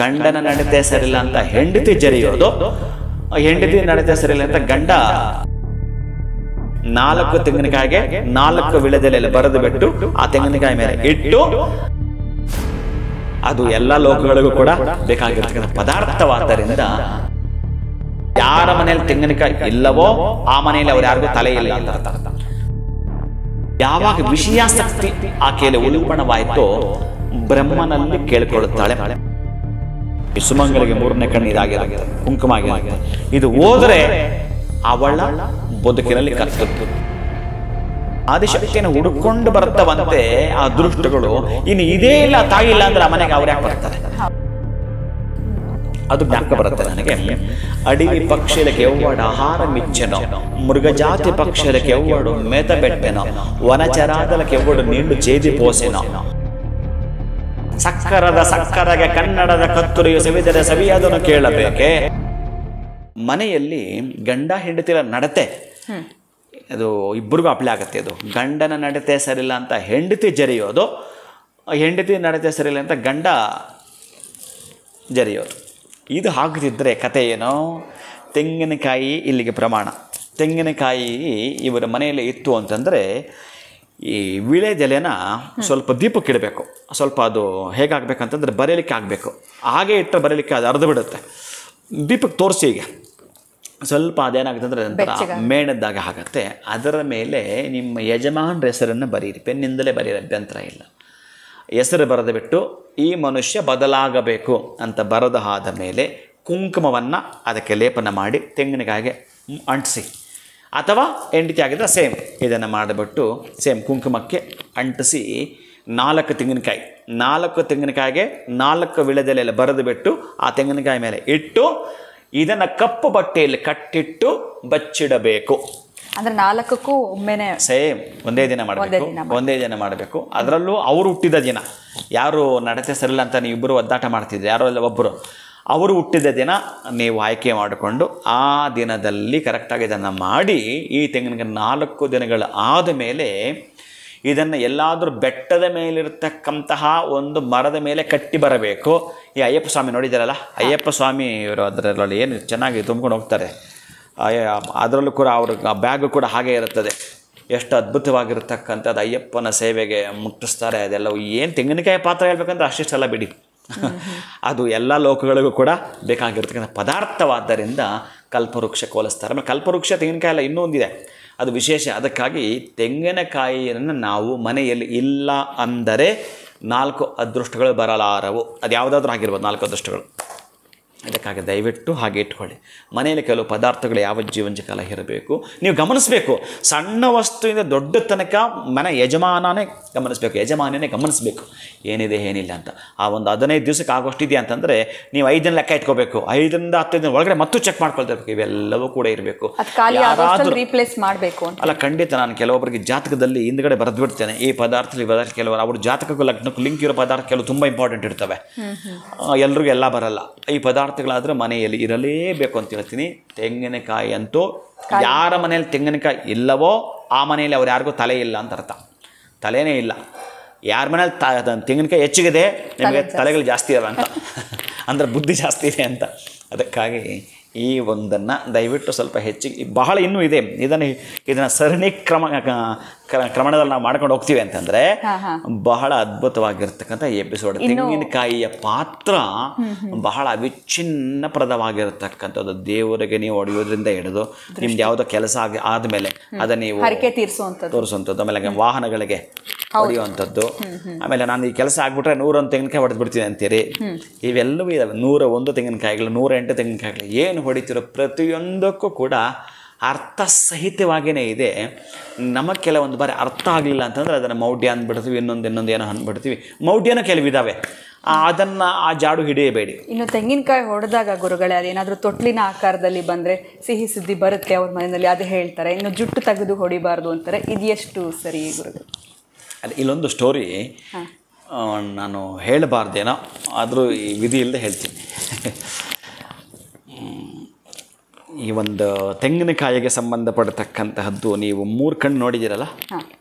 ಗಂಡನ ನಡತೆ ಸರಿಲ್ಲ ಅಂತ ಹೆಂಡತಿ ಜರಿಯೋದು, ಹೆಂಡತಿ ನಡತೆ ಸರಿಲ್ಲ ಅಂತ ಗಂಡ 4 ತೆಂಗಿನಕಾಯಿಗೆ 4 ವಿಳೆದೆಲೆಯಲ್ಲಿ ಬರೆದು ಬಿಟ್ಟು ಆ ತೆಂಗಿನಕಾಯಿ ಮೇಲೆ ಇಟ್ಟು, ಅದು ಎಲ್ಲ ಲೋಕಗಳಿಗೂ ಕೂಡ ಬೇಕಾಗಿರ್ತಕ್ಕಂಥ ಪದಾರ್ಥವಾದ್ದರಿಂದ ಯಾರ ಮನೆಯಲ್ಲಿ ತೆಂಗಿನಕಾಯಿ ಇಲ್ಲವೋ ಆ ಮನೆಯಲ್ಲಿ ಅವ್ರು ಯಾರಿಗೂ ತಲೆ ಇಲ್ಲ ಅಂತ ಅರ್ಥ. ಯಾವಾಗ ವಿಷಯಾಸಕ್ತಿ ಆಕೆಯಲ್ಲಿ ಉಲ್ಬಣವಾಯಿತೋ ಬ್ರಹ್ಮನಲ್ಲಿ ಕೇಳಿಕೊಳ್ಳುತ್ತಾಳೆ. ಸುಮಂಗಲಿಗೆ 3ನೇ ಕಣ್ಣು ಇದಾಗಿರುತ್ತೆ, ಕುಂಕುಮ ಆಗಿರುತ್ತೆ. ಇದು ಹೋದರೆ ಅವಳ ಬದುಕಿನಲ್ಲಿ ಕರ್ತದ್ದು. ಆದಿಶಕ್ತಿಯನ್ನು ಹುಡುಕೊಂಡು ಬರ್ತವಂತೆ ಆ ದೃಷ್ಟಗಳು. ಇನ್ನು ಇದೇ ಇಲ್ಲ ತಾಯಿ ಇಲ್ಲ ಅಂದ್ರೆ ಆ ಮನೆಗೆ ಅವ್ರು ಯಾಕೆ ಬರ್ತಾರೆ? ಅದು ಜ್ಞಾಪಕ ಬರುತ್ತೆ ನನಗೆ. ಅಡಿವಿ ಪಕ್ಷಿಲಕ್ಕೆ ಎವ್ವಡ ಆಹಾರ ಮಿಚ್ಚೆನೋ, ಮೃಗಜಾತಿ ಪಕ್ಷಿಲಕ್ಕೆ ಎವ್ವಡು ಮೇತ ಬೆಟ್ಟೆನೋ, ವನಚರಾದಲಕ್ಕೆ ಎವ್ವಡು ನೀಂಡು ಚೇದಿ ಪೋಸೆನೋ, ಸಕ್ಕರೆಗೆ ಕನ್ನಡದ ಕತ್ತುರಿಯು ಸವಿದರೆ ಸವಿಯದನ್ನು ಕೇಳಬೇಕೆ. ಮನೆಯಲ್ಲಿ ಗಂಡ ಹೆಂಡತಿರ ನಡತೆ ಅದು ಇಬ್ಬರಿಗೂ ಅಪ್ಲೈ ಆಗುತ್ತೆ. ಅದು ಗಂಡನ ನಡತೆ ಸರಿಲ್ಲ ಅಂತ ಹೆಂಡತಿ ಜರಿಯೋದು, ಹೆಂಡತಿ ನಡತೆ ಸರಿಲ್ಲ ಅಂತ ಗಂಡ ಜರಿಯೋದು. ಇದು ಆಗದಿದ್ದರೆ ಕತೆ ಏನೋ. ತೆಂಗಿನಕಾಯಿ ಇಲ್ಲಿಗೆ ಪ್ರಮಾಣ. ತೆಂಗಿನಕಾಯಿ ಇವರ ಮನೆಯಲ್ಲಿ ಇತ್ತು ಅಂತಂದರೆ ಈ ವಿಳೆದೆಲೆನ ಸ್ವಲ್ಪ ದೀಪಕ್ಕೆ ಇಡಬೇಕು. ಸ್ವಲ್ಪ ಅದು ಹೇಗಾಗಬೇಕಂತಂದರೆ ಬರೀಲಿಕ್ಕೆ ಆಗಬೇಕು. ಹಾಗೆ ಇಟ್ಟರೆ ಬರೀಲಿಕ್ಕೆ ಅದು ಅರ್ಧ ಬಿಡುತ್ತೆ. ದೀಪಕ್ಕೆ ತೋರಿಸಿ ಈಗ ಸ್ವಲ್ಪ ಅದೇನಾಗುತ್ತೆ ಅಂದರೆ ನಂತರ ಮೇಣದಾಗ ಆಗುತ್ತೆ. ಅದರ ಮೇಲೆ ನಿಮ್ಮ ಯಜಮಾನರ ಹೆಸರನ್ನು ಬರೀರಿ, ಪೆನ್ನಿಂದಲೇ ಬರೀರಿ, ಅಭ್ಯಂತರ ಇಲ್ಲ. ಹೆಸರು ಬರೆದು ಬಿಟ್ಟು ಈ ಮನುಷ್ಯ ಬದಲಾಗಬೇಕು ಅಂತ ಬರೆದ ಆದ ಮೇಲೆ ಕುಂಕುಮವನ್ನು ಅದಕ್ಕೆ ಲೇಪನ ಮಾಡಿ ತೆಂಗಿನಕಾಯಿಗೆ ಅಂಟಿಸಿ, ಅಥವಾ ಹೆಂಡತಿ ಆಗಿದ್ರೆ ಸೇಮ್ ಇದನ್ನು ಮಾಡಿಬಿಟ್ಟು ಸೇಮ್ ಕುಂಕುಮಕ್ಕೆ ಅಂಟಿಸಿ 4 ತೆಂಗಿನಕಾಯಿ, 4 ತೆಂಗಿನಕಾಯಿಗೆ 4 ವಿಳೆದೆಲೆಯಲ್ಲಿ ಬರೆದು ಬಿಟ್ಟು ಆ ತೆಂಗಿನಕಾಯಿ ಮೇಲೆ ಇಟ್ಟು ಇದನ್ನು ಕಪ್ಪು ಬಟ್ಟೆಯಲ್ಲಿ ಕಟ್ಟಿಟ್ಟು ಬಚ್ಚಿಡಬೇಕು. ಅಂದ್ರೆ 4ಕ್ಕೂ ಒಮ್ಮೆನೆ ಸೇಮ್ ಒಂದೇ ದಿನ ಮಾಡಬೇಕು. ಅದರಲ್ಲೂ ಅವರು ಹುಟ್ಟಿದ ದಿನ, ಯಾರು ನಡತೆ ಸರಿಲ್ಲ ಅಂತ ನೀವು ಇಬ್ಬರು ಒದ್ದಾಟ ಮಾಡ್ತಿದ್ರಿ, ಯಾರೋ ಅಲ್ಲ ಒಬ್ಬರು, ಅವರು ಹುಟ್ಟಿದ ದಿನ ನೀವು ಆಯ್ಕೆ ಮಾಡಿಕೊಂಡು ಆ ದಿನದಲ್ಲಿ ಕರೆಕ್ಟಾಗಿ ಇದನ್ನು ಮಾಡಿ ಈ ತೆಂಗಿನ 4 ದಿನಗಳ ಆದ ಮೇಲೆ ಇದನ್ನು ಎಲ್ಲಾದರೂ ಬೆಟ್ಟದ ಮೇಲಿರ್ತಕ್ಕಂತಹ ಒಂದು ಮರದ ಮೇಲೆ ಕಟ್ಟಿ ಬರಬೇಕು. ಈ ಅಯ್ಯಪ್ಪ ಸ್ವಾಮಿ ನೋಡಿದ್ದಾರಲ್ಲ, ಅಯ್ಯಪ್ಪ ಸ್ವಾಮಿ ಇವರು ಅದರಲ್ಲಿ ಏನು ಚೆನ್ನಾಗಿ ತುಂಬ್ಕೊಂಡು ಹೋಗ್ತಾರೆ. ಅದರಲ್ಲೂ ಕೂಡ ಅವ್ರ ಬ್ಯಾಗು ಕೂಡ ಹಾಗೆ ಇರುತ್ತದೆ. ಎಷ್ಟು ಅದ್ಭುತವಾಗಿರ್ತಕ್ಕಂಥದ್ದು ಅಯ್ಯಪ್ಪನ ಸೇವೆಗೆ ಮುಟ್ಟಿಸ್ತಾರೆ. ಅದೆಲ್ಲ ಏನು ತೆಂಗಿನಕಾಯಿ ಪಾತ್ರ ಹೇಳ್ಬೇಕಂದ್ರೆ ಅಷ್ಟಿಷ್ಟೆಲ್ಲ ಬಿಡಿ. ಅದು ಎಲ್ಲ ಲೋಕಗಳಿಗೂ ಕೂಡ ಬೇಕಾಗಿರ್ತಕ್ಕಂಥ ಪದಾರ್ಥವಾದ್ದರಿಂದ ಕಲ್ಪವೃಕ್ಷ ಹೋಲಿಸ್ತಾರೆ. ಆಮೇಲೆ ಕಲ್ಪವೃಕ್ಷ ತೆಂಗಿನಕಾಯಿ ಎಲ್ಲ ಇನ್ನೊಂದಿದೆ, ಅದು ವಿಶೇಷ. ಅದಕ್ಕಾಗಿ ತೆಂಗಿನಕಾಯಿಯನ್ನು ನಾವು ಮನೆಯಲ್ಲಿ ಇಲ್ಲ ಅಂದರೆ 4 ಅದೃಷ್ಟಗಳು ಬರಲಾರವು. ಅದು ಯಾವುದಾದ್ರೂ ಆಗಿರ್ಬೋದು 4 ಅದೃಷ್ಟಗಳು. ಅದಕ್ಕಾಗಿ ದಯವಿಟ್ಟು ಹಾಗೆ ಇಟ್ಕೊಳ್ಳಿ. ಮನೆಯಲ್ಲಿ ಕೆಲವು ಪದಾರ್ಥಗಳು ಯಾವ ಜೀವನ ಕಾಲ ಇರಬೇಕು ನೀವು ಗಮನಿಸಬೇಕು. ಸಣ್ಣ ವಸ್ತುವಿಂದ ದೊಡ್ಡ ತನಕ ಮನೆ ಯಜಮಾನನೇ ಗಮನಿಸಬೇಕು ಏನಿದೆ ಏನಿಲ್ಲ ಅಂತ. ಆ ಒಂದು 15 ದಿವಸಕ್ಕೆ ಆಗೋಷ್ಟಿದೆಯಾ ಅಂತಂದರೆ ನೀವು 5 ದಿನ ಲೆಕ್ಕ ಇಟ್ಕೋಬೇಕು. 5ರಿಂದ 10 ದಿನ ಒಳಗಡೆ ಮತ್ತು ಚೆಕ್ ಮಾಡ್ಕೊಳ್ತಿರ್ಬೇಕು. ಇವೆಲ್ಲವೂ ಕೂಡ ಇರಬೇಕು. ರೀಪ್ಲೇಸ್ ಮಾಡಬೇಕು ಅಲ್ಲ, ಖಂಡಿತ. ನಾನು ಕೆಲವೊಬ್ಬರಿಗೆ ಜಾತಕದಲ್ಲಿ ಹಿಂದ್ಗಡೆ ಬರೆದು ಬಿಡ್ತೇನೆ, ಈ ಪದಾರ್ಥ ಕೆಲವರು ಅವ್ರ ಜಾತಕಕ್ಕೂ ಲಗ್ನಕ್ಕೂ ಲಿಂಕ್ ಇರೋ ಪದಾರ್ಥ ಕೆಲವು ತುಂಬ ಇಂಪಾರ್ಟೆಂಟ್ ಇರ್ತವೆ. ಎಲ್ರಿಗೂ ಎಲ್ಲ ಬರಲ್ಲ. ಈ ಪದಾರ್ಥಗಳಾದರೆ ಮನೆಯಲ್ಲಿ ಇರಲೇಬೇಕು ಅಂತ ಹೇಳ್ತೀನಿ. ತೆಂಗಿನಕಾಯಿ ಅಂತೂ ಯಾರ ಮನೆಯಲ್ಲಿ ತೆಂಗಿನಕಾಯಿ ಇಲ್ಲವೋ ಆ ಮನೆಯಲ್ಲಿ ಅವ್ರು ಯಾರಿಗೂ ತಲೆ ಇಲ್ಲ ಅಂತ ಅರ್ಥ. ತಲೆನೇ ಇಲ್ಲ. ಯಾರ ಮನೇಲಿ ತೆಂಗಿನಕಾಯಿ ಹೆಚ್ಚಿಗಿದೆ ನಿಮಗೆ ತಲೆಗಳು ಜಾಸ್ತಿ ಇರಲ್ಲ ಅಂತ, ಅಂದರೆ ಬುದ್ಧಿ ಜಾಸ್ತಿ ಇದೆ ಅಂತ. ಅದಕ್ಕಾಗಿ ಈ ಒಂದನ್ನು ದಯವಿಟ್ಟು ಸ್ವಲ್ಪ ಹೆಚ್ಚಿಗೆ, ಬಹಳ ಇನ್ನೂ ಇದೆ. ಇದನ್ನು ಸರಣಿ ಕ್ರಮಣದಲ್ಲಿ ನಾವು ಮಾಡ್ಕೊಂಡು ಹೋಗ್ತೀವಿ ಅಂತಂದರೆ ಬಹಳ ಅದ್ಭುತವಾಗಿರ್ತಕ್ಕಂಥ ಎಪಿಸೋಡ್. ತೆಂಗಿನಕಾಯಿಯ ಪಾತ್ರ ಬಹಳ ಅವಿಚ್ಛಿನ್ನಪ್ರದವಾಗಿರತಕ್ಕಂಥದ್ದು. ದೇವರಿಗೆ ನೀವು ಹೊಡೆಯೋದ್ರಿಂದ ಹಿಡಿದು ನಿಮ್ದು ಯಾವುದೋ ಕೆಲಸ ಆದಮೇಲೆ ಅದನ್ನು ನೀವು ತೋರಿಸುವಂಥದ್ದು, ಆಮೇಲೆ ವಾಹನಗಳಿಗೆ ಹೊಡೆಯುವಂಥದ್ದು, ಆಮೇಲೆ ನಾನು ಈ ಕೆಲಸ ಆಗ್ಬಿಟ್ರೆ 101 ತೆಂಗಿನಕಾಯಿ ಹೊಡೆದು ಬಿಡ್ತೀನಿ ಅಂತೀರಿ. ಇವೆಲ್ಲವೂ ಇದಾವೆ. 101 ತೆಂಗಿನಕಾಯಿಗಳು, 108 ತೆಂಗಿನಕಾಯಿಗಳು, ಏನು ಹೊಡಿತಿರೋ ಪ್ರತಿಯೊಂದಕ್ಕೂ ಕೂಡ ಅರ್ಥ ಸಹಿತವಾಗಿಯೇ ಇದೆ. ನಮಗೆ ಕೆಲವೊಂದು ಬಾರಿ ಅರ್ಥ ಆಗಲಿಲ್ಲ ಅಂತಂದರೆ ಅದನ್ನು ಮೌಢ್ಯ ಅಂದ್ಬಿಡ್ತೀವಿ, ಇನ್ನೊಂದು ಏನೋ ಅಂದ್ಬಿಡ್ತೀವಿ. ಮೌಢ್ಯನೂ ಕೆಲವಿದ್ದಾವೆ, ಅದನ್ನು ಆ ಜಾಡು ಹಿಡಿಯಬೇಡಿ. ಇನ್ನು ತೆಂಗಿನಕಾಯಿ ಹೊಡೆದಾಗ ಗುರುಗಳೇ ಅದೇನಾದರೂ ತೊಟ್ಲಿನ ಆಕಾರದಲ್ಲಿ ಬಂದರೆ ಸಿಹಿ ಸುದ್ದಿ ಬರುತ್ತೆ ಅವ್ರ ಮನೆಯಲ್ಲಿ, ಅದು ಹೇಳ್ತಾರೆ. ಇನ್ನು ಜುಟ್ಟು ತೆಗೆದು ಹೊಡಿಬಾರ್ದು ಅಂತಾರೆ. ಇದು ಎಷ್ಟು ಸರಿ ಗುರುಗಳು? ಇಲ್ಲೊಂದು ಸ್ಟೋರಿ ನಾನು ಹೇಳಬಾರ್ದೇನೋ, ಆದರೂ ಈ ವಿಧಿ ಇಲ್ಲದೆ ಹೇಳ್ತೀನಿ. ಈ ಒಂದು ತೆಂಗಿನಕಾಯಿಗೆ ಸಂಬಂಧಪಡತಕ್ಕಂತಹದ್ದು ನೀವು 3 ಕಣ್ಣು ನೋಡಿದ್ದೀರಲ್ಲ,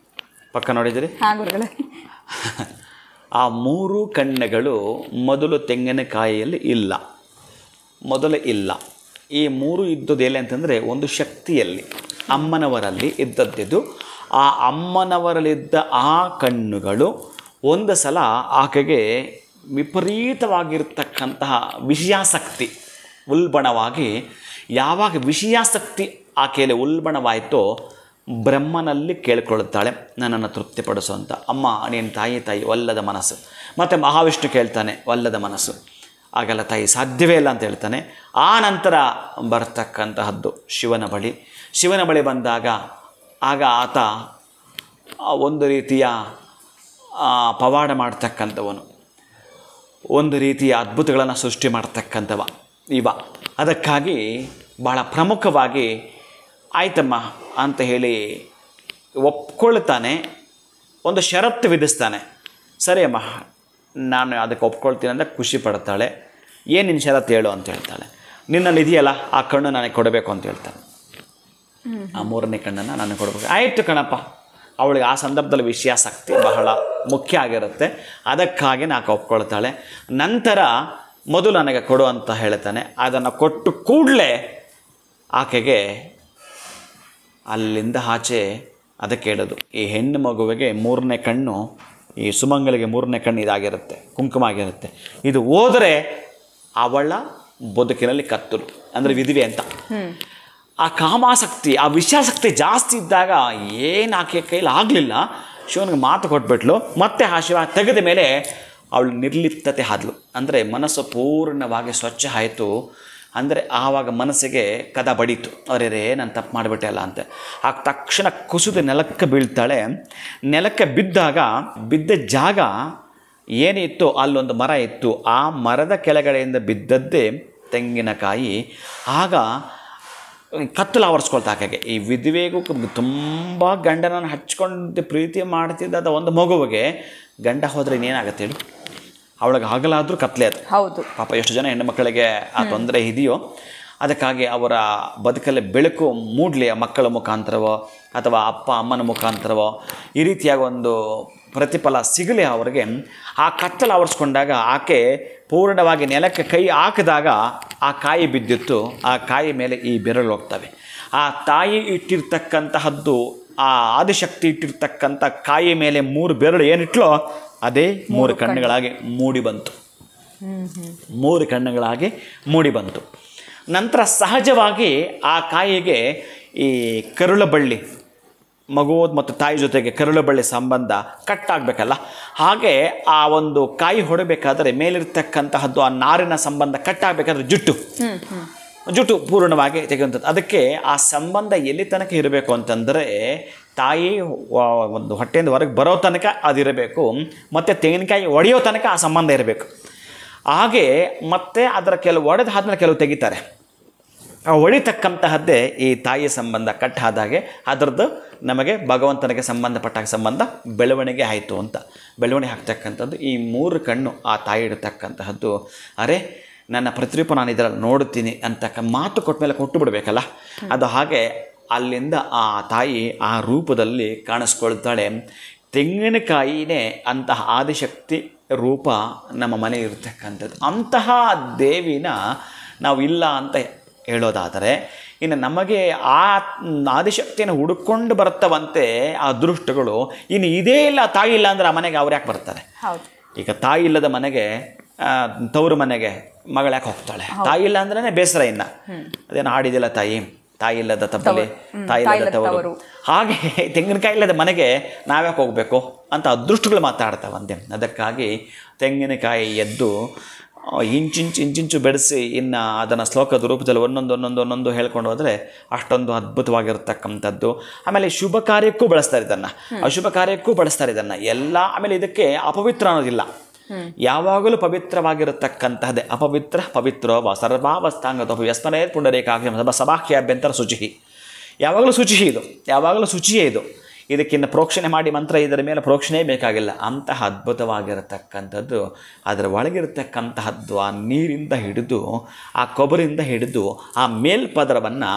ಪಕ್ಕ ನೋಡಿದ್ದೀರಿ? ಆ 3 ಕಣ್ಣುಗಳು ಮೊದಲು ತೆಂಗಿನಕಾಯಿಯಲ್ಲಿ ಇಲ್ಲ, ಮೊದಲು ಇಲ್ಲ. ಈ 3 ಇದ್ದದ್ದು ಎಲ್ಲಿ ಅಂತಂದರೆ ಒಂದು ಶಕ್ತಿಯಲ್ಲಿ, ಅಮ್ಮನವರಲ್ಲಿ ಇದ್ದದ್ದಿದ್ದು. ಆ ಅಮ್ಮನವರಲ್ಲಿದ್ದ ಆ ಕಣ್ಣುಗಳು ಒಂದು ಸಲ ಆಕೆಗೆ ವಿಪರೀತವಾಗಿರ್ತಕ್ಕಂತಹ ವಿಷಯಾಸಕ್ತಿ ಉಲ್ಬಣವಾಗಿ, ಯಾವಾಗ ವಿಷಯಾಸಕ್ತಿ ಆಕೆಯಲ್ಲಿ ಉಲ್ಬಣವಾಯಿತೋ ಬ್ರಹ್ಮನಲ್ಲಿ ಕೇಳ್ಕೊಳ್ತಾಳೆ, ನನ್ನನ್ನು ತೃಪ್ತಿಪಡಿಸು ಅಂತ. ಅಮ್ಮ ನೀನು ತಾಯಿ ಒಲ್ಲದ ಮನಸ್ಸು. ಮತ್ತು ಮಹಾವಿಷ್ಣು ಕೇಳ್ತಾನೆ, ಒಲ್ಲದ ಮನಸ್ಸು. ಆಗಲ್ಲ ತಾಯಿ, ಸಾಧ್ಯವೇ ಇಲ್ಲ ಅಂತ ಹೇಳ್ತಾನೆ. ಆ ನಂತರ ಬರ್ತಕ್ಕಂತಹದ್ದು ಶಿವನ ಬಳಿ ಬಂದಾಗ ಆಗ ಆತ ಒಂದು ರೀತಿಯ ಪವಾಡ ಮಾಡ್ತಕ್ಕಂಥವನು, ಒಂದು ರೀತಿಯ ಅದ್ಭುತಗಳನ್ನು ಸೃಷ್ಟಿ ಮಾಡ್ತಕ್ಕಂಥವ ಇವ. ಅದಕ್ಕಾಗಿ ಭಾಳ ಪ್ರಮುಖವಾಗಿ ಆಯ್ತಮ್ಮ ಅಂತ ಹೇಳಿ ಒಪ್ಕೊಳ್ತಾನೆ. ಒಂದು ಷರತ್ತು ವಿಧಿಸ್ತಾನೆ. ಸರಿ ಅಮ್ಮ, ನಾನು ಅದಕ್ಕೆ ಒಪ್ಕೊಳ್ತೀನಿ ಅಂತ ಖುಷಿ ಪಡ್ತಾಳೆ. ಏನು ನಿನ್ನ ಷರತ್ತು ಹೇಳು ಅಂತ ಹೇಳ್ತಾಳೆ. ನಿನ್ನಲ್ಲಿ ಇದೆಯಲ್ಲ ಆ ಕಣ್ಣು ನನಗೆ ಕೊಡಬೇಕು ಅಂತ ಹೇಳ್ತಾನೆ. ಆ 3ನೇ ಕಣ್ಣನ್ನು ನನಗೆ ಕೊಡಬೇಕು. ಆಯಿತು ಕಣಪ್ಪ. ಅವಳಿಗೆ ಆ ಸಂದರ್ಭದಲ್ಲಿ ವಿಷಯಾಸಕ್ತಿ ಬಹಳ ಮುಖ್ಯ ಆಗಿರುತ್ತೆ. ಅದಕ್ಕಾಗಿ ನಾಕೆ ಒಪ್ಕೊಳ್ತಾಳೆ. ನಂತರ ಮೊದಲು ನನಗೆ ಕೊಡು ಅಂತ ಹೇಳ್ತಾನೆ. ಅದನ್ನು ಕೊಟ್ಟು ಕೂಡಲೇ ಆಕೆಗೆ ಅಲ್ಲಿಂದ ಆಚೆ ಅದಕ್ಕೆ ಹೇಳೋದು, ಈ ಹೆಣ್ಣು ಮಗುವಿಗೆ 3ನೇ ಕಣ್ಣು, ಈ ಸುಮಂಗಳಿಗೆ 3ನೇ ಕಣ್ಣು ಇದಾಗಿರುತ್ತೆ, ಕುಂಕುಮ ಆಗಿರುತ್ತೆ. ಇದು ಹೋದರೆ ಅವಳ ಬದುಕಿನಲ್ಲಿ ಕತ್ತಲು, ಅಂದರೆ ವಿಧಿವೆ ಅಂತ. ಆ ಕಾಮಾಸಕ್ತಿ, ಆ ವಿಷಯಾಸಕ್ತಿ ಜಾಸ್ತಿ ಇದ್ದಾಗ ಏನು ಆಕೆ ಕೈಲಿ ಆಗಲಿಲ್ಲ. ಶಿವನಿಗೆ ಮಾತು ಕೊಟ್ಬಿಟ್ಲು. ಮತ್ತೆ ಆ ಶಿವ ತೆಗೆದ ಮೇಲೆ ಅವಳು ನಿರ್ಲಿಪ್ತತೆ ಆದ್ಲು. ಅಂದರೆ ಮನಸ್ಸು ಪೂರ್ಣವಾಗಿ ಸ್ವಚ್ಛ ಆಯಿತು. ಅಂದರೆ ಆವಾಗ ಮನಸ್ಸಿಗೆ ಕದ ಬಡೀತು, ಅರೆ ನಾನು ತಪ್ಪು ಮಾಡಿಬಿಟ್ಟೆ ಅಲ್ಲ ಅಂತ. ಆಗ ತಕ್ಷಣ ಕುಸಿದು ನೆಲಕ್ಕೆ ಬೀಳ್ತಾಳೆ. ನೆಲಕ್ಕೆ ಬಿದ್ದ ಜಾಗ ಏನಿತ್ತು, ಅಲ್ಲೊಂದು ಮರ ಇತ್ತು. ಆ ಮರದ ಕೆಳಗಡೆಯಿಂದ ಬಿದ್ದದ್ದೇ ತೆಂಗಿನಕಾಯಿ. ಆಗ ಕತ್ತಲು ಆವರಿಸ್ಕೊಳ್ತಾ ಆಕೆಗೆ. ಈ ವಿಧವೆಗೂ ತುಂಬ ಗಂಡನನ್ನು ಹಚ್ಕೊಂಡು ಪ್ರೀತಿ ಮಾಡ್ತಿದ್ದ ಒಂದು ಮಗುವಿಗೆ ಗಂಡ ಹೋದರೆ ಇನ್ನೇನಾಗತ್ತೆ ಹೇಳಿ? ಅವಳಿಗೆ ಹಗಲಾದರೂ ಕತ್ಲೆ ಅದು. ಹೌದು. ಪಾಪ ಎಷ್ಟು ಜನ ಹೆಣ್ಣು ಮಕ್ಕಳಿಗೆ ಆ ತೊಂದರೆ ಇದೆಯೋ. ಅದಕ್ಕಾಗಿ ಅವರ ಬದುಕಲ್ಲಿ ಬೆಳಕು ಮೂಡಲಿ, ಮಕ್ಕಳ ಮುಖಾಂತರವೋ ಅಥವಾ ಅಪ್ಪ ಅಮ್ಮನ ಮುಖಾಂತರವೋ ಈ ರೀತಿಯಾಗಿ ಒಂದು ಪ್ರತಿಫಲ ಸಿಗಲಿ ಅವರಿಗೆ. ಆ ಕತ್ತಲು ಆವರಿಸ್ಕೊಂಡಾಗ ಆಕೆ ಪೂರ್ಣವಾಗಿ ನೆಲಕ್ಕೆ ಕೈ ಹಾಕಿದಾಗ ಆ ಕಾಯಿ ಬಿದ್ದಿತ್ತು. ಆ ಕಾಯಿ ಮೇಲೆ ಈ ಬೆರಳು ಹೋಗ್ತವೆ. ಆ ತಾಯಿ ಇಟ್ಟಿರ್ತಕ್ಕಂತಹದ್ದು, ಆ ಆದಿಶಕ್ತಿ ಇಟ್ಟಿರ್ತಕ್ಕಂಥ ಕಾಯಿ ಮೇಲೆ 3 ಬೆರಳು ಏನಿಟ್ಲೋ ಅದೇ 3 ಕಣ್ಣುಗಳಾಗಿ ಮೂಡಿ ಬಂತು. 3 ಕಣ್ಣುಗಳಾಗಿ ಮೂಡಿ ಬಂತು. ನಂತರ ಸಹಜವಾಗಿ ಆ ಕಾಯಿಗೆ ಈ ಕರುಳಬಳ್ಳಿ, ಮಗು ಮತ್ತು ತಾಯಿ ಜೊತೆಗೆ ಕರುಳಬಳ್ಳಿ ಸಂಬಂಧ ಕಟ್ಟಾಗಬೇಕಲ್ಲ. ಹಾಗೆ ಆ ಒಂದು ಕಾಯಿ ಹೊಡಬೇಕಾದ್ರೆ ಮೇಲಿರ್ತಕ್ಕಂತಹದ್ದು ಆ ನಾರಿನ ಸಂಬಂಧ ಕಟ್ಟಾಗಬೇಕಾದ್ರೆ ಜುಟ್ಟು ಪೂರ್ಣವಾಗಿ ತೆಗೆಯುವಂಥದ್ದು. ಅದಕ್ಕೆ ಆ ಸಂಬಂಧ ಎಲ್ಲಿ ತನಕ ಇರಬೇಕು ಅಂತಂದರೆ ತಾಯಿ ಒಂದು ಹೊಟ್ಟೆಯಿಂದ ಹೊರಗೆ ಬರೋ ತನಕ ಅದಿರಬೇಕು, ಮತ್ತು ತೆಂಗಿನಕಾಯಿ ಒಡೆಯೋ ತನಕ ಆ ಸಂಬಂಧ ಇರಬೇಕು. ಹಾಗೆ ಮತ್ತೆ ಅದರ ಕೆಲವು ಒಡೆದಾದ್ಮೇಲೆ ಕೆಲವು ತೆಗಿತಾರೆ. ಆ ಹೊಡಿತಕ್ಕಂತಹದ್ದೇ ಈ ತಾಯಿಯ ಸಂಬಂಧ ಕಟ್ಟಾದಾಗೆ ಅದರದ್ದು ನಮಗೆ ಭಗವಂತನಿಗೆ ಸಂಬಂಧಪಟ್ಟ ಸಂಬಂಧ ಬೆಳವಣಿಗೆ ಆಯಿತು ಅಂತ. ಬೆಳವಣಿಗೆ ಆಗ್ತಕ್ಕಂಥದ್ದು ಈ 3 ಕಣ್ಣು ಆ ತಾಯಿ ಇಡತಕ್ಕಂತಹದ್ದು. ಅರೆ ನನ್ನ ಪ್ರತಿರೂಪ ನಾನು ಇದರಲ್ಲಿ ನೋಡುತ್ತೀನಿ ಅಂತ ಮಾತು ಕೊಟ್ಟ ಮೇಲೆ ಕೊಟ್ಟು ಬಿಡಬೇಕಲ್ಲ. ಅದು ಹಾಗೆ ಅಲ್ಲಿಂದ ಆ ತಾಯಿ ಆ ರೂಪದಲ್ಲಿ ಕಾಣಿಸ್ಕೊಳ್ತಾಳೆ. ತೆಂಗಿನಕಾಯಿನೇ ಅಂತಹ ಆದಿಶಕ್ತಿ ರೂಪ ನಮ್ಮ ಮನೆ ಇರತಕ್ಕಂಥದ್ದು. ಅಂತಹ ದೇವಿನ ನಾವು ಇಲ್ಲ ಅಂತ ಹೇಳೋದಾದರೆ, ಇನ್ನು ನಮಗೆ ಆ ಆದಿಶಕ್ತಿಯನ್ನು ಹುಡುಕೊಂಡು ಬರ್ತವಂತೆ ಆ ಅದೃಷ್ಟಗಳು. ಇನ್ನು ಇದೇ ಇಲ್ಲ, ತಾಯಿ ಇಲ್ಲ ಅಂದರೆ ಆ ಮನೆಗೆ ಅವ್ರು ಯಾಕೆ ಬರ್ತಾರೆ? ಈಗ ತಾಯಿ ಇಲ್ಲದ ಮನೆಗೆ, ತವರು ಮನೆಗೆ ಮಗಳು ಯಾಕೆ ಹೋಗ್ತಾಳೆ? ತಾಯಿ ಇಲ್ಲ ಅಂದ್ರೆ ಬೇಸರ. ಇನ್ನು ಅದೇನು ಹಾಡಿದಿಲ್ಲ, ತಾಯಿ ಇಲ್ಲದ ತಪ್ಪಲಿ, ತಾಯಿ ಇಲ್ಲದ ತವರು. ಹಾಗೆ ತೆಂಗಿನಕಾಯಿ ಇಲ್ಲದ ಮನೆಗೆ ನಾವ್ಯಾಕೆ ಹೋಗಬೇಕು ಅಂತ ಅದೃಷ್ಟಗಳು ಮಾತಾಡ್ತಾವಂತೆ. ಅದಕ್ಕಾಗಿ ತೆಂಗಿನಕಾಯಿ ಎದ್ದು ಇಂಚಿಂಚು ಬೆಳೆಸಿ ಇನ್ನು ಅದನ್ನು ಶ್ಲೋಕದ ರೂಪದಲ್ಲಿ ಒಂದೊಂದು ಹೇಳ್ಕೊಂಡು ಹೋದರೆ ಅಷ್ಟೊಂದು ಅದ್ಭುತವಾಗಿರ್ತಕ್ಕಂಥದ್ದು. ಆಮೇಲೆ ಶುಭ ಕಾರ್ಯಕ್ಕೂ ಬಳಸ್ತಾರೆ ಇದನ್ನು, ಅಶುಭ ಕಾರ್ಯಕ್ಕೂ ಬಳಸ್ತಾರೆ ಇದನ್ನು ಎಲ್ಲ. ಆಮೇಲೆ ಇದಕ್ಕೆ ಅಪವಿತ್ರ ಅನ್ನೋದಿಲ್ಲ, ಯಾವಾಗಲೂ ಪವಿತ್ರವಾಗಿರತಕ್ಕಂತಹದ್ದೇ. ಅಪವಿತ್ರ ಪವಿತ್ರೋ ಸರ್ವಾವಸ್ಥಾಂಗತೋ ವ್ಯಸ್ತನೇ ಪುಂಡರೇಕಾಗ್ಯ ಸಭಾಖ್ಯಾಭ್ಯಂತರ ಶುಚಿ. ಯಾವಾಗಲೂ ಶುಚಿ ಇದು, ಯಾವಾಗಲೂ ಶುಚಿಯೇ ಇದು. ಇದಕ್ಕಿಂತ ಪ್ರೋಕ್ಷಣೆ ಮಾಡಿ ಮಂತ್ರ ಇದರ ಮೇಲೆ ಪ್ರೋಕ್ಷಣೆ ಬೇಕಾಗಿಲ್ಲ. ಅಂತಹ ಅದ್ಭುತವಾಗಿರತಕ್ಕಂಥದ್ದು ಅದರ ಒಳಗಿರತಕ್ಕಂತಹದ್ದು. ಆ ನೀರಿಂದ ಹಿಡಿದು, ಆ ಕೊಬ್ಬರಿಂದ ಹಿಡಿದು ಆ ಮೇಲ್ಪದರವನ್ನು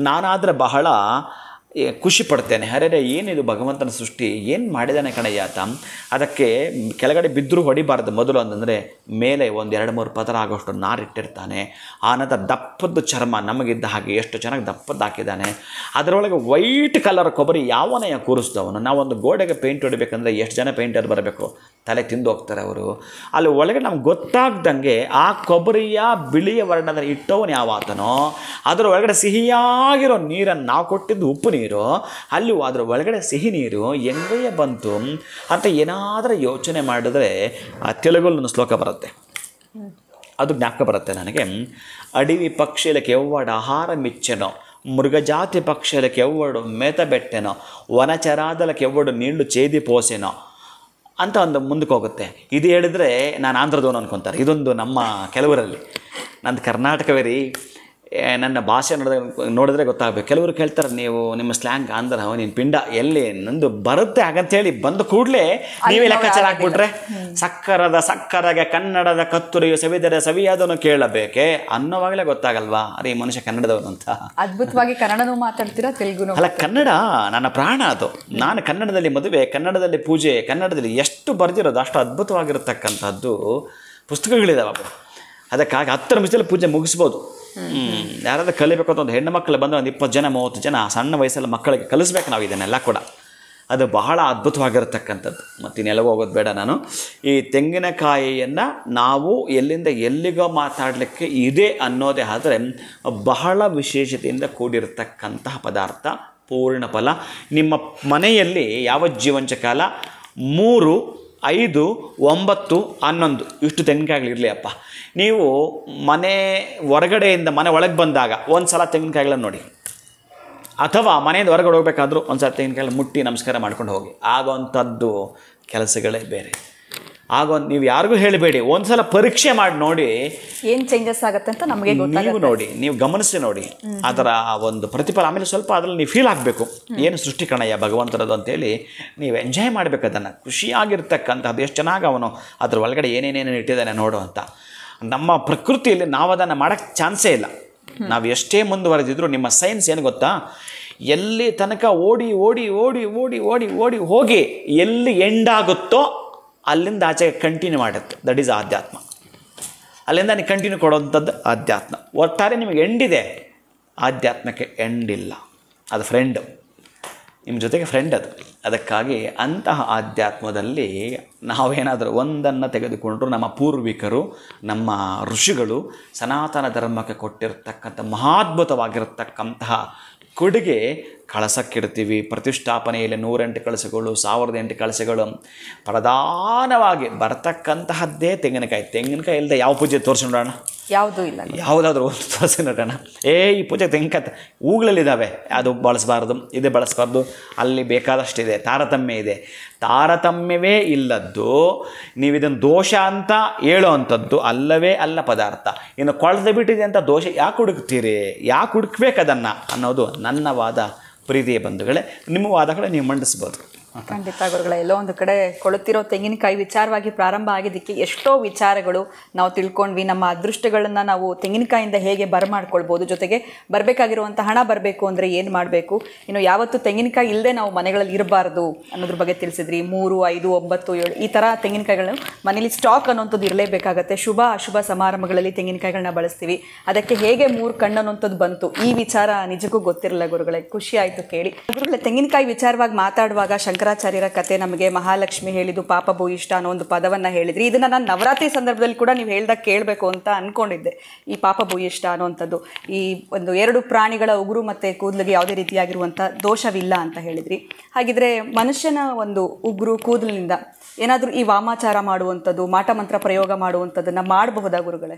ನಾನಾದರೆ ಬಹಳ ಖುಷಿ ಪಡ್ತೇನೆ. ಅರೆ ಏನಿದು ಭಗವಂತನ ಸೃಷ್ಟಿ, ಏನು ಮಾಡಿದಾನೆ ಕಣಯ್ಯ ಆತ. ಅದಕ್ಕೆ ಕೆಳಗಡೆ ಬಿದ್ದರೂ ಹೊಡಿಬಾರ್ದು. ಮೊದಲು ಅಂತಂದರೆ ಮೇಲೆ ಒಂದು 2-3 ಪದರ ಆಗೋಷ್ಟು ನಾರಿಟ್ಟಿರ್ತಾನೆ. ಆನಂತರ ದಪ್ಪದ್ದು ಚರ್ಮ ನಮಗಿದ್ದ ಹಾಗೆ ಎಷ್ಟು ಚೆನ್ನಾಗಿ ದಪ್ಪದ್ದು ಹಾಕಿದ್ದಾನೆ. ಅದರೊಳಗೆ ವೈಟ್ ಕಲರ್ ಕೊಬ್ಬರಿ ಯಾವನೆಯ ಕೂರಿಸಿದವನು. ನಾವೊಂದು ಗೋಡೆಗೆ ಪೇಂಟ್ ಹೊಡಿಬೇಕಂದ್ರೆ ಎಷ್ಟು ಜನ ಪೇಂಟರ್ ಬರಬೇಕು, ತಲೆ ತಿಂದು ಹೋಗ್ತಾರೆ ಅವರು. ಅಲ್ಲಿ ಒಳಗೆ ನಮ್ಗೆ ಗೊತ್ತಾಗ್ದಂಗೆ ಆ ಕೊಬ್ಬರಿಯ ಬಿಳಿಯ ವರ್ಣದ ಇಟ್ಟವನು ಯಾವಾತನೋ ಅದರ ಒಳಗಡೆ ಸಿಹಿಯಾಗಿರೋ ನೀರನ್ನು ನಾವು ಕೊಟ್ಟಿದ್ದು ಉಪ್ಪು ನೀರು, ಅಲ್ಲಿ ಅದರ ಒಳಗಡೆ ಸಿಹಿ ನೀರು ಹೆಂಗಯ್ಯ ಬಂತು ಅಂತ ಏನಾದರೂ ಯೋಚನೆ ಮಾಡಿದ್ರೆ ಆ ತೆಲುಗಲ್ಲೊಂದು ಶ್ಲೋಕ ಬರುತ್ತೆ, ಅದು ಜ್ಞಾಪಕ ಬರುತ್ತೆ ನನಗೆ. ಅಡವಿ ಪಕ್ಷಿಲಕ್ಕೆ ಎವ್ವಡ ಆಹಾರ ಮಿಚ್ಚೆನೋ, ಮೃಗಜಾತಿ ಪಕ್ಷಿಲಕ್ಕೆ ಎವ್ವಡು ಮೇತಬೆಟ್ಟೆನೋ, ವನಚರಾದಲಕ್ಕೆ ಎವ್ವಡು ನೀళ్లు ಚೇದಿ ಪೋಸೆನೋ ಅಂತ ಒಂದು ಮುಂದಕ್ಕೆ ಹೋಗುತ್ತೆ. ಇದು ಹೇಳಿದರೆ ನಾನು ಆಂಧ್ರದವನು ಅನ್ಕೊತಾರೆ. ಇದೊಂದು ನಮ್ಮ ಕೆಲವರಲ್ಲಿ, ನಂದು ಕರ್ನಾಟಕವೇ ರೀ, ನನ್ನ ಭಾಷೆ ನೋಡಿದ್ರೆ ಗೊತ್ತಾಗಬೇಕು. ಕೆಲವರು ಕೇಳ್ತಾರೆ ನೀವು ನಿಮ್ಮ ಸ್ಲ್ಯಾಂಗ್ ಆಂಧ್ರ, ನೀನು ಪಿಂಡ ಎಲ್ಲಿ ನಂದು ಬರುತ್ತೆ ಹಾಗಂತೇಳಿ ಬಂದ ಕೂಡಲೇ ನೀವೇ ಲೆಕ್ಕಾಚಾರ ಹಾಕ್ಬಿಟ್ರೆ ಸಕ್ಕರಗೆ ಕನ್ನಡದ ಕತ್ತುರಿಯು ಸವಿದರೆ ಸವಿಯಾದವನು ಕೇಳಬೇಕೆ ಅನ್ನೋವಾಗಲೇ ಗೊತ್ತಾಗಲ್ವಾ ಅರೆ ಈ ಮನುಷ್ಯ ಕನ್ನಡದವನು ಅಂತ. ಅದ್ಭುತವಾಗಿ ಕನ್ನಡನೂ ಮಾತಾಡ್ತೀರಾ, ತೆಲುಗುನು ಅಲ್ಲ, ಕನ್ನಡ ನನ್ನ ಪ್ರಾಣ. ಅದು ನಾನು ಕನ್ನಡದಲ್ಲಿ ಮದುವೆ, ಕನ್ನಡದಲ್ಲಿ ಪೂಜೆ, ಕನ್ನಡದಲ್ಲಿ ಎಷ್ಟು ಬರೆದಿರೋದು ಅಷ್ಟು ಅದ್ಭುತವಾಗಿರತಕ್ಕಂಥದ್ದು ಪುಸ್ತಕಗಳಿದಾವೆ. ಅದಕ್ಕಾಗಿ 10 ನಿಮಿಷದಲ್ಲಿ ಪೂಜೆ ಮುಗಿಸ್ಬೋದು. ಯಾರಾದ್ರೂ ಕಲಿಬೇಕು ಅಂತ ಒಂದು ಹೆಣ್ಣು ಮಕ್ಕಳು ಬಂದರೆ ಒಂದು 20 ಜನ 30 ಜನ ಸಣ್ಣ ವಯಸ್ಸಲ್ಲಿ ಮಕ್ಕಳಿಗೆ ಕಲಿಸ್ಬೇಕು ನಾವು ಇದನ್ನೆಲ್ಲ ಕೂಡ. ಅದು ಬಹಳ ಅದ್ಭುತವಾಗಿರತಕ್ಕಂಥದ್ದು. ಮತ್ತು ಇನ್ನೆಲ್ಲವೂ ಹೋಗೋದು ಬೇಡ. ನಾನು ಈ ತೆಂಗಿನಕಾಯಿಯನ್ನು ನಾವು ಎಲ್ಲಿಂದ ಎಲ್ಲಿಗೋ ಮಾತಾಡಲಿಕ್ಕೆ ಇದೆ ಅನ್ನೋದೇ ಆದರೆ ಬಹಳ ವಿಶೇಷತೆಯಿಂದ ಕೂಡಿರತಕ್ಕಂತಹ ಪದಾರ್ಥ, ಪೂರ್ಣ ಫಲ. ನಿಮ್ಮ ಮನೆಯಲ್ಲಿ ಯಾವ ಜೀವಂಚ ಕಾಲ 3, 5, 9, 11 ಇಷ್ಟು ತೆಂಗಿನಕಾಯಿಗಳಿರಲಿ ಅಪ್ಪ. ನೀವು ಮನೆ ಹೊರಗಡೆಯಿಂದ ಮನೆ ಒಳಗೆ ಬಂದಾಗ ಒಂದು ಸಲ ತೆಂಗಿನಕಾಯಿಗಳನ್ನು ನೋಡಿ, ಅಥವಾ ಮನೆಯಿಂದ ಹೊರಗಡೆ ಹೋಗ್ಬೇಕಾದ್ರೂ ಒಂದು ಸಲ ತೆಂಗಿನಕಾಯಿಗಳು ಮುಟ್ಟಿ ನಮಸ್ಕಾರ ಮಾಡ್ಕೊಂಡು ಹೋಗಿ. ಆಗೋವಂಥದ್ದು ಕೆಲಸಗಳೇ ಬೇರೆ. ನೀವು ಯಾರಿಗೂ ಹೇಳಬೇಡಿ, ಒಂದು ಸಲ ಪರೀಕ್ಷೆ ಮಾಡಿ ನೋಡಿ ಏನು ಚೇಂಜಸ್ ಆಗುತ್ತೆ ಅಂತ ನಮಗೆ ನೀವು ನೋಡಿ, ನೀವು ಗಮನಿಸಿ ನೋಡಿ ಅದರ ಒಂದು ಪ್ರತಿಫಲ. ಆಮೇಲೆ ಸ್ವಲ್ಪ ಅದರಲ್ಲಿ ನೀವು ಫೀಲ್ ಆಗಬೇಕು, ಏನು ಸೃಷ್ಟಿ ಕಣಯ್ಯ ಭಗವಂತರದು ಅಂತೇಳಿ ನೀವು ಎಂಜಾಯ್ ಮಾಡಬೇಕು ಅದನ್ನು. ಖುಷಿಯಾಗಿರ್ತಕ್ಕಂಥದ್ದು ಎಷ್ಟು ಚೆನ್ನಾಗಿ ಅವನು ಅದ್ರ ಒಳಗಡೆ ಏನೇನೇನು ಇಟ್ಟಿದ್ದಾನೆ ನೋಡು ಅಂತ. ನಮ್ಮ ಪ್ರಕೃತಿಯಲ್ಲಿ ನಾವು ಅದನ್ನು ಮಾಡೋಕ್ಕೆ ಚಾನ್ಸೇ ಇಲ್ಲ. ನಾವು ಎಷ್ಟೇ ಮುಂದುವರೆದಿದ್ರು ನಿಮ್ಮ ಸೈನ್ಸ್ ಏನು ಗೊತ್ತಾ, ಎಲ್ಲಿ ತನಕ ಓಡಿ ಓಡಿ ಓಡಿ ಓಡಿ ಓಡಿ ಓಡಿ ಹೋಗಿ ಎಲ್ಲಿ ಎಂಡಾಗುತ್ತೋ ಅಲ್ಲಿಂದ ಆಚೆಗೆ ಕಂಟಿನ್ಯೂ ಮಾಡುತ್ತೆ. ದಟ್ ಈಸ್ ಆಧ್ಯಾತ್ಮ. ಅಲ್ಲಿಂದ ನೀವು ಕಂಟಿನ್ಯೂ ಕೊಡೋವಂಥದ್ದು ಆಧ್ಯಾತ್ಮ. ಒಟ್ಟಾರೆ ನಿಮಗೆ ಎಂಡಿದೆ, ಆಧ್ಯಾತ್ಮಕ್ಕೆ ಎಂಡಿಲ್ಲ. ಅದು ಫ್ರೆಂಡು, ನಿಮ್ಮ ಜೊತೆಗೆ ಫ್ರೆಂಡ್ ಅದು. ಅದಕ್ಕಾಗಿ ಅಂತಹ ಆಧ್ಯಾತ್ಮದಲ್ಲಿ ನಾವೇನಾದರೂ ಒಂದನ್ನು ತೆಗೆದುಕೊಂಡ್ರು ನಮ್ಮ ಪೂರ್ವಿಕರು, ನಮ್ಮ ಋಷಿಗಳು ಸನಾತನ ಧರ್ಮಕ್ಕೆ ಕೊಟ್ಟಿರ್ತಕ್ಕಂಥ ಮಹಾದ್ಭುತವಾಗಿರತಕ್ಕಂತಹ ಕೊಡುಗೆ ಕಳಸಕ್ಕಿಡ್ತೀವಿ. ಪ್ರತಿಷ್ಠಾಪನೆಯಲ್ಲಿ 108 ಕಳಸಗಳು, 1008 ಕಳಸಗಳು. ಪ್ರಧಾನವಾಗಿ ಬರ್ತಕ್ಕಂತಹದ್ದೇ ತೆಂಗಿನಕಾಯಿ. ತೆಂಗಿನಕಾಯಿ ಇಲ್ಲದೆ ಯಾವ ಪೂಜೆ ತೋರಿಸಿ ನೋಡೋಣ? ಯಾವುದೂ ಇಲ್ಲ. ಯಾವುದಾದ್ರೂ ಒಂದು ತೋರಿಸಿ ನೋಡೋಣ. ಈ ಪೂಜೆ ತೆಂಗಿನಕಾಯಿ ಹೂಗಳಲ್ಲಿದ್ದಾವೆ, ಅದು ಬಳಸಬಾರ್ದು, ಇದೇ ಬಳಸಬಾರ್ದು, ಅಲ್ಲಿ ಬೇಕಾದಷ್ಟಿದೆ, ತಾರತಮ್ಯ ಇದೆ. ತಾರತಮ್ಯವೇ ಇಲ್ಲದ್ದು ನೀವು ಇದನ್ನು ದೋಷ ಅಂತ ಹೇಳೋ ಅಂಥದ್ದು ಅಲ್ಲವೇ ಅಲ್ಲ ಪದಾರ್ಥ. ಇನ್ನು ಕೊಳೆದು ಬಿಟ್ಟಿದೆ ಅಂತ ದೋಷ ಯಾಕೆ ಹುಡುಕ್ತೀರಿ, ಯಾಕೆ ಹುಡುಕ್ಬೇಕು ಅದನ್ನು ಅನ್ನೋದು ನನ್ನ ವಾದ. ಪ್ರೀತಿಯ ಬಂಧುಗಳೇ, ನಿಮ್ಮ ವಾದಗಳು ನೀವು ಮಂಡಿಸ್ಬೋದು. ಖಂಡಿತ ಗುರುಗಳೇ. ಎಲ್ಲೋ ಒಂದು ಕಡೆ ಕೊಳುತ್ತಿರೋ ತೆಂಗಿನಕಾಯಿ ವಿಚಾರವಾಗಿ ಪ್ರಾರಂಭ ಆಗಿದ್ದಕ್ಕೆ ಎಷ್ಟೋ ವಿಚಾರಗಳು ನಾವು ತಿಳ್ಕೊಂಡ್ವಿ. ನಮ್ಮ ಅದೃಷ್ಟಗಳನ್ನು ನಾವು ತೆಂಗಿನಕಾಯಿಂದ ಹೇಗೆ ಬರಮಾಡ್ಕೊಳ್ಬೋದು, ಜೊತೆಗೆ ಬರಬೇಕಾಗಿರುವಂಥ ಹಣ ಬರಬೇಕು ಅಂದರೆ ಏನು ಮಾಡಬೇಕು, ಇನ್ನು ಯಾವತ್ತು ತೆಂಗಿನಕಾಯಿ ಇಲ್ಲದೆ ನಾವು ಮನೆಗಳಲ್ಲಿ ಇರಬಾರ್ದು ಅನ್ನೋದ್ರ ಬಗ್ಗೆ ತಿಳಿಸಿದ್ರಿ. 3, 5, 9, 7 ಈ ಥರ ತೆಂಗಿನಕಾಯಿಗಳು ಮನೇಲಿ ಸ್ಟಾಕ್ ಅನ್ನೋಂಥದ್ದು ಇರಲೇಬೇಕಾಗತ್ತೆ. ಶುಭ ಅಶುಭ ಸಮಾರಂಭಗಳಲ್ಲಿ ತೆಂಗಿನಕಾಯಿಗಳನ್ನ ಬಳಸ್ತೀವಿ. ಅದಕ್ಕೆ ಹೇಗೆ 3 ಕಣ್ಣು ಅನ್ನೋಂಥದ್ದು ಬಂತು, ಈ ವಿಚಾರ ನಿಜಕ್ಕೂ ಗೊತ್ತಿರಲ್ಲ ಗುರುಗಳೇ. ಖುಷಿ ಆಯಿತು ಕೇಳಿ. ಗುರುಗಳೇ, ತೆಂಗಿನಕಾಯಿ ವಿಚಾರವಾಗಿ ಮಾತಾಡುವಾಗ ಶಂಕರಾಚಾರ್ಯರ ಕತೆ ನಮಗೆ ಮಹಾಲಕ್ಷ್ಮಿ ಹೇಳಿದ್ದು ಪಾಪ ಭೂಯಿಷ್ಠ ಅನ್ನೋ ಒಂದು ಪದವನ್ನು ಹೇಳಿದ್ರಿ. ಇದನ್ನು ನಾನು ನವರಾತ್ರಿ ಸಂದರ್ಭದಲ್ಲಿ ಕೂಡ ನೀವು ಹೇಳ್ದಾಗ ಕೇಳಬೇಕು ಅಂತ ಅಂದ್ಕೊಂಡಿದ್ದೆ. ಈ ಪಾಪ ಭೂಯಿಷ್ಠ ಅನ್ನೋವಂಥದ್ದು ಈ ಒಂದು 2 ಪ್ರಾಣಿಗಳ ಉಗುರು ಮತ್ತು ಕೂದಲಿಗೆ ಯಾವುದೇ ರೀತಿಯಾಗಿರುವಂಥ ದೋಷವಿಲ್ಲ ಅಂತ ಹೇಳಿದ್ರಿ. ಹಾಗಿದ್ರೆ ಮನುಷ್ಯನ ಒಂದು ಉಗುರು ಕೂದಲಿನಿಂದ ಏನಾದರೂ ಈ ವಾಮಾಚಾರ ಮಾಡುವಂಥದ್ದು, ಮಾಟ ಮಂತ್ರ ಪ್ರಯೋಗ ಮಾಡುವಂಥದ್ದನ್ನು ಮಾಡಬಹುದಾ ಗುರುಗಳೇ?